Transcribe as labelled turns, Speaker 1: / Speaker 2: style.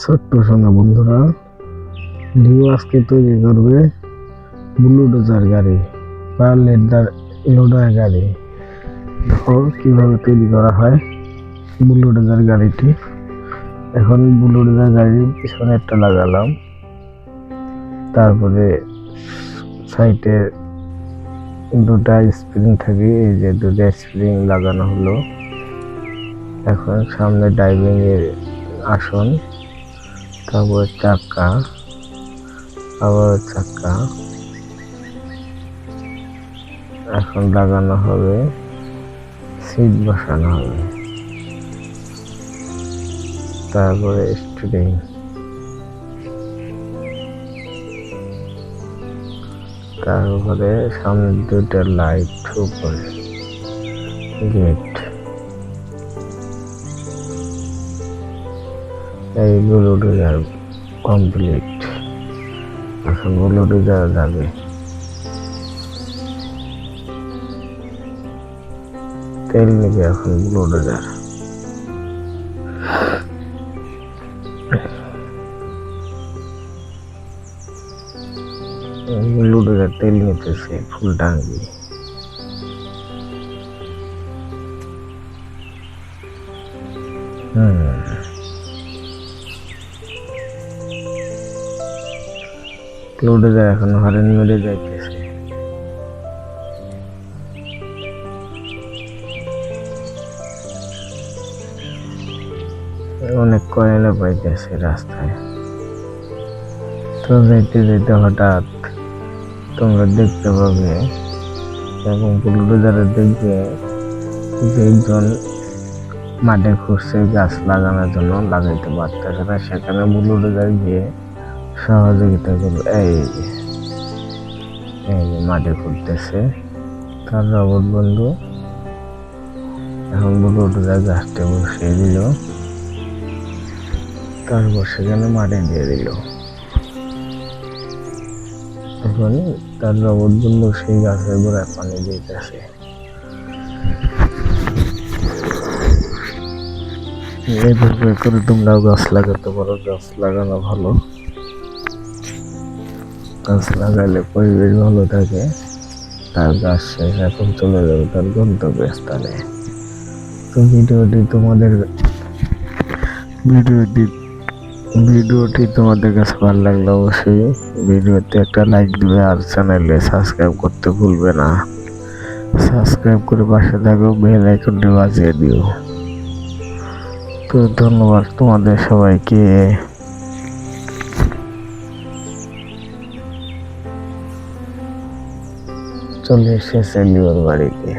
Speaker 1: ছোট্ট সোনা বন্ধুরা, লিও আজকে তৈরি করবে বুলডোজার গাড়ি বা লোডার গাড়ি। দেখো কিভাবে তৈরি করা হয় বুলডোজার গাড়িটি। এখন বুলডোজার গাড়ির পিছনে একটা লাগালাম, তারপরে সাইডে দুটা স্প্রিং থাকে, এই যে দুটা স্প্রিং লাগানো হলো। এখন সামনে ড্রাইভিং এর আসন, তারপর চাকা, আবার চাকা এখন লাগানো হবে, সিট বসানো হবে, তারপরে স্টিয়ারিং, তারপরে সামনে দুটো লাইট, উপরে গেট। এই বুলডোজার কমপ্লিট। এখন বুলডোজার যাবে, তেল নেবে এখন বুলডোজার। বুলডোজার তেল নিতেছে ফুল টাঙ্কি। বুলডোজার এখন হরেন মেরে যাইতেছে। অনেক কয়লা পাইতেছে রাস্তায়। তো যাইতে যাইতে হঠাৎ তোমরা দেখতে পাবে এবং বুলডোজারে দেখবে যে একজন মাঠে খুঁজছে গাছ লাগানোর জন্য, লাগাইতে পারতেছে না, সেখানে বুলডোজার গিয়ে সহযোগিতা করবে। এই যে মাঠে খুঁজতেছে তার রবট বন্ধু। এখন বুলডোজার গাছটা বসিয়ে দিল, তারপর সেখানে মাটি দিয়ে দিল। এখন তার রবট বন্ধু সেই গাছের গোড়ায় পানি দিতেছে। এইভাবে করে তোমরাও গাছ লাগাতে পারো। গাছ লাগানো ভালো, গাছ লাগালে পরিবেশ ভালো থাকে। তার গাছ শেষ, এখন চলে যাবে তার গন্তব্যস্থানে। তো ভিডিওটি তোমাদের কাছে ভালো লাগলে অবশ্যই ভিডিওতে একটা লাইক দিবে, আর চ্যানেলে সাবস্ক্রাইব করতে ভুলবে না। সাবস্ক্রাইব করে পাশে থাকো, বেল আইকনটি বাজিয়ে দিও। তো ধন্যবাদ তোমাদের সবাইকে। চলে এসেছে লিওর বাড়িতে।